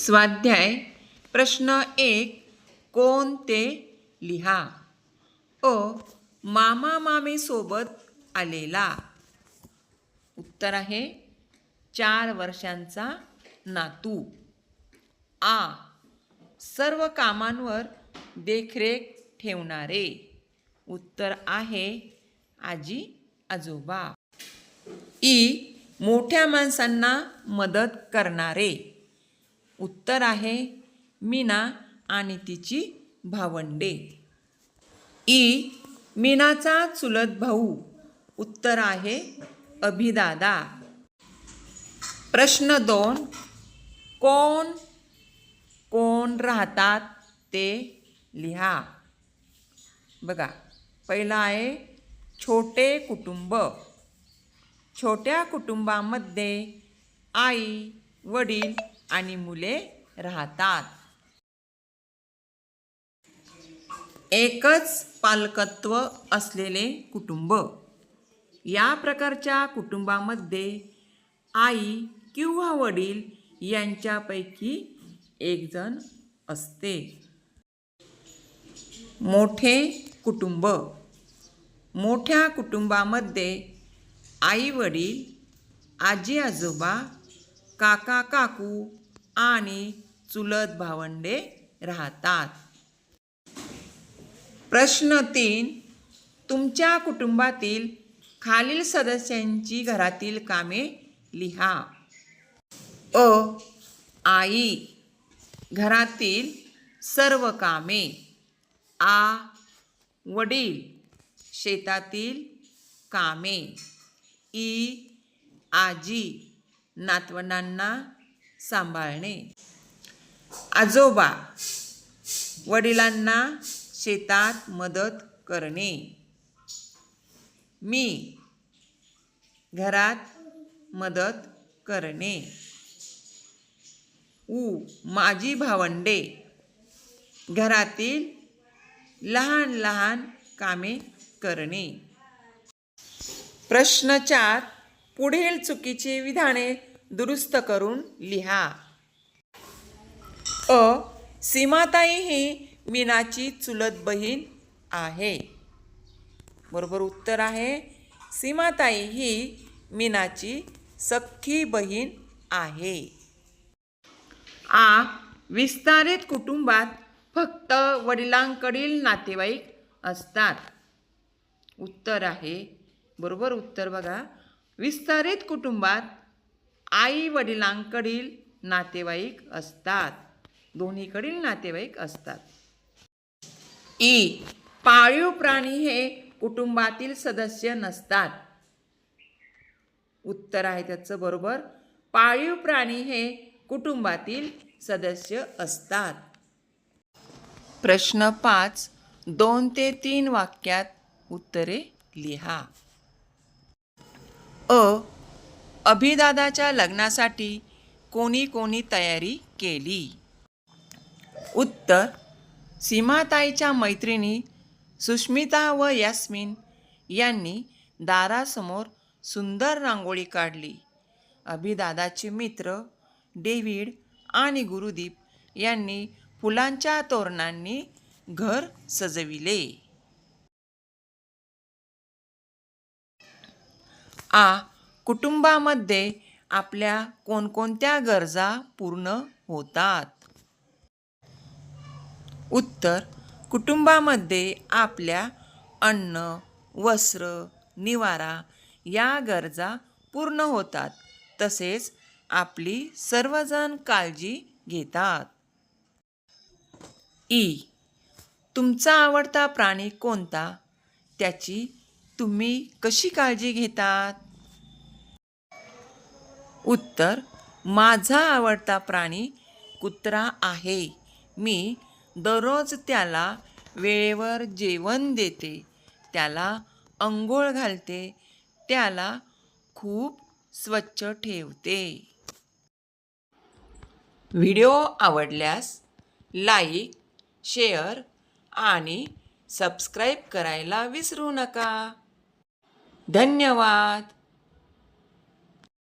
स्वाध्याय प्रश्न 1 कोण ते लिहा. अ. मामा मामी सोबत आलेला. उत्तर आहे 4 वर्षांचा नातू. आ. सर्व कामांवर देखरेख ठेवणारे. उत्तर आहे आजी आजोबा. ई. मोठ्या माणसांना मदत करणारे. उत्तर आहे मीना आणि तिची भावंडे. ई. मीनाचा चुलत भाऊ. उत्तर आहे अभिदादा. प्रश्न 2 कोण कोण राहतात ते लिहा. बघा, पहिला आहे छोटे कुटुंब. छोट्या कुटुंबामध्ये आई, वडील आणि मुले राहतात. एकच पालकत्व असलेले कुटुंब. या प्रकारच्या कुटुंबामध्ये आई किंवा वडील यांच्यापैकी एक जण असते. मोठे कुटुंब. मोठ्या कुटुंबामध्ये आई वडील, आजी आजोबा, काका काकू आणि चुलत भावंडे राहतात. प्रश्न 3 तुमच्या कुटुंबातील खालील सदस्यांची घरातील कामे लिहा. अ. आई. घरातील सर्व कामे. आ. वडील. शेतातील कामे. ई. आजी. नातवंडांना सांभाळणे. आजोबा. वडिलांना शेतात मदत करणे. मी. घरात मदत करणे. उ. माझी भावंडे. घरातील लहान लहान कामे करणे. प्रश्न 4 पुढील चुकीची विधाने दुरुस्त करून लिहा. अ. सीमाताई ही मीनाची चुलत बहीण आहे. बरोबर उत्तर आहे सीमाताई ही मीनाची सख्खी बहीण आहे. आ. विस्तारित कुटुंबात फक्त वडिलांकडील नातेवाईक असतात. उत्तर आहे बरोबर उत्तर बघा, विस्तारित कुटुंबात आई वडिलांकडील नातेवाईक असतात. दोन्हीकडील नातेवाईक असतात. ई. पाळीव प्राणी हे कुटुंबातील सदस्य नसतात. उत्तर आहे त्याचं बरोबर, पाळीव प्राणी हे कुटुंबातील सदस्य असतात. प्रश्न 5 2 ते 3 वाक्यात उत्तरे लिहा. अ. अभिदादाच्या लग्नासाठी कोणी कोणी तयारी केली. उत्तर सीमाताईच्या मैत्रिणी सुष्मिता व यास्मिन यांनी दारासमोर सुंदर रांगोळी काढली. अभिदादाचे मित्र डेव्हिड आणि गुरुदीप यांनी फुलांच्या तोरणांनी घर सजविले. आ. कुटुंबामध्ये आपल्या कोणकोणत्या गरजा पूर्ण होतात. उत्तर कुटुंबामध्ये आपल्या अन्न, वस्त्र, निवारा या गरजा पूर्ण होतात. तसेच आपली सर्वजण काळजी घेतात. ई. तुमचा आवडता प्राणी कोणता? त्याची तुम्ही कशी काळजी घेतात? उत्तर माझा आवडता प्राणी कुत्रा आहे. मी दररोज त्याला वेळेवर जेवण देते, त्याला अंघोळ घालते, त्याला खूप स्वच्छ ठेवते. व्हिडिओ आवडल्यास लाईक, शेअर आणि सबस्क्राईब करायला विसरू नका. धन्यवाद.